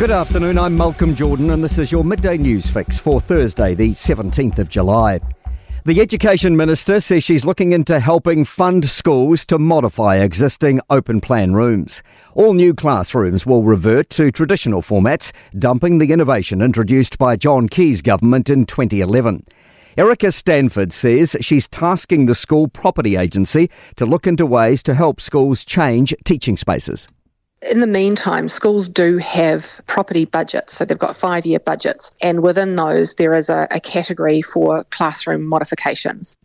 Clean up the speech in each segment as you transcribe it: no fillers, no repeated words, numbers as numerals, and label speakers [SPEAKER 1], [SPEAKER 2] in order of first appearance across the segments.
[SPEAKER 1] Good afternoon, I'm Malcolm Jordan and this is your Midday News Fix for Thursday, the 17th of July. The Education Minister says she's looking into helping fund schools to modify existing open plan rooms. All new classrooms will revert to traditional formats, dumping the innovation introduced by John Key's government in 2011. Erica Stanford says she's tasking the School Property Agency to look into ways to help schools change teaching spaces.
[SPEAKER 2] In the meantime, schools do have property budgets, so they've got 5-year budgets, and within those there is a category for classroom modifications.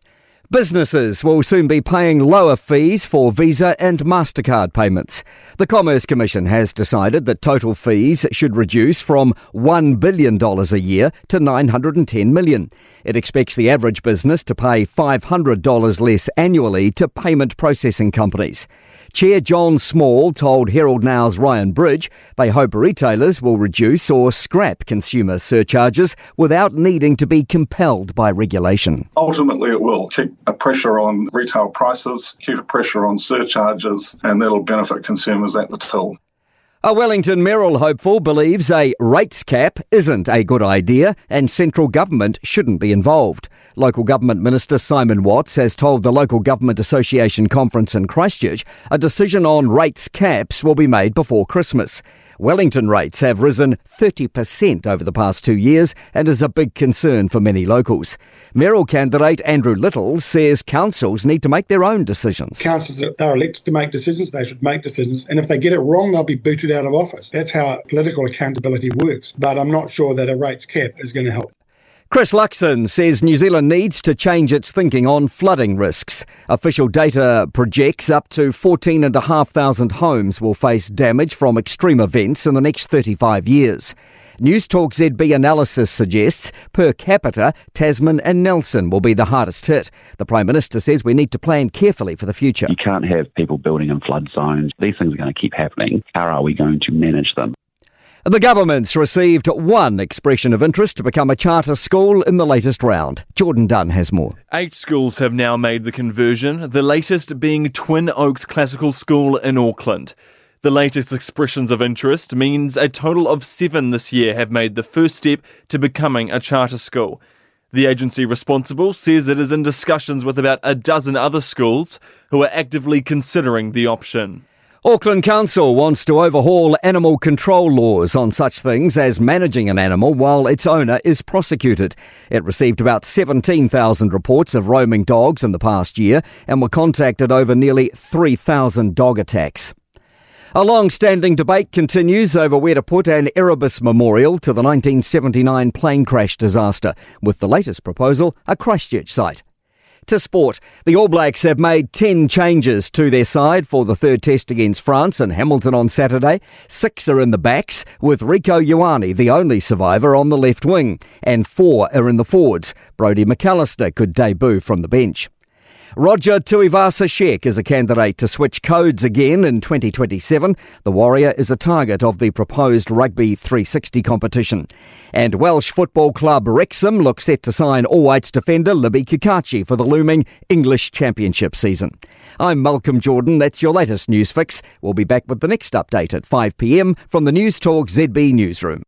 [SPEAKER 1] Businesses will soon be paying lower fees for Visa and MasterCard payments. The Commerce Commission has decided that total fees should reduce from $1 billion a year to $910 million. It expects the average business to pay $500 less annually to payment processing companies. Chair John Small told Herald Now's Ryan Bridge they hope retailers will reduce or scrap consumer surcharges without needing to be compelled by regulation.
[SPEAKER 3] Ultimately, it will keep a pressure on retail prices, keep a pressure on surcharges, and that'll benefit consumers at the till.
[SPEAKER 1] A Wellington mayoral hopeful believes a rates cap isn't a good idea and central government shouldn't be involved. Local Government Minister Simon Watts has told the Local Government Association conference in Christchurch a decision on rates caps will be made before Christmas. Wellington rates have risen 30% over the past 2 years and is a big concern for many locals. Mayoral candidate Andrew Little says councils need to make their own decisions.
[SPEAKER 4] Councils are elected to make decisions, they should make decisions, and if they get it wrong, they'll be booted out of office. That's how political accountability works, but I'm not sure that a rates cap is going to help.
[SPEAKER 1] Chris Luxon says New Zealand needs to change its thinking on flooding risks. Official data projects up to 14,500 homes will face damage from extreme events in the next 35 years. Newstalk ZB analysis suggests, per capita, Tasman and Nelson will be the hardest hit. The Prime Minister says we need to plan carefully for the future.
[SPEAKER 5] You can't have people building in flood zones. These things are going to keep happening. How are we going to manage them?
[SPEAKER 1] The government's received one expression of interest to become a charter school in the latest round. Jordan Dunn has more.
[SPEAKER 6] 8 schools have now made the conversion, the latest being Twin Oaks Classical School in Auckland. The latest expressions of interest means a total of 7 this year have made the first step to becoming a charter school. The agency responsible says it is in discussions with about a dozen other schools who are actively considering the option.
[SPEAKER 1] Auckland Council wants to overhaul animal control laws on such things as managing an animal while its owner is prosecuted. It received about 17,000 reports of roaming dogs in the past year and were contacted over nearly 3,000 dog attacks. A long-standing debate continues over where to put an Erebus memorial to the 1979 plane crash disaster, with the latest proposal a Christchurch site. To sport, the All Blacks have made 10 changes to their side for the third test against France in Hamilton on Saturday. 6 are in the backs, with Rico Ioane the only survivor on the left wing, and 4 are in the forwards. Brodie McAllister could debut from the bench. Roger Tuivasa-Sheck is a candidate to switch codes again in 2027. The Warrior is a target of the proposed Rugby 360 competition. And Welsh football club Wrexham looks set to sign All Whites defender Libby Kikachi for the looming English Championship season. I'm Malcolm Jordan. That's your latest news fix. We'll be back with the next update at 5 p.m. from the Newstalk ZB newsroom.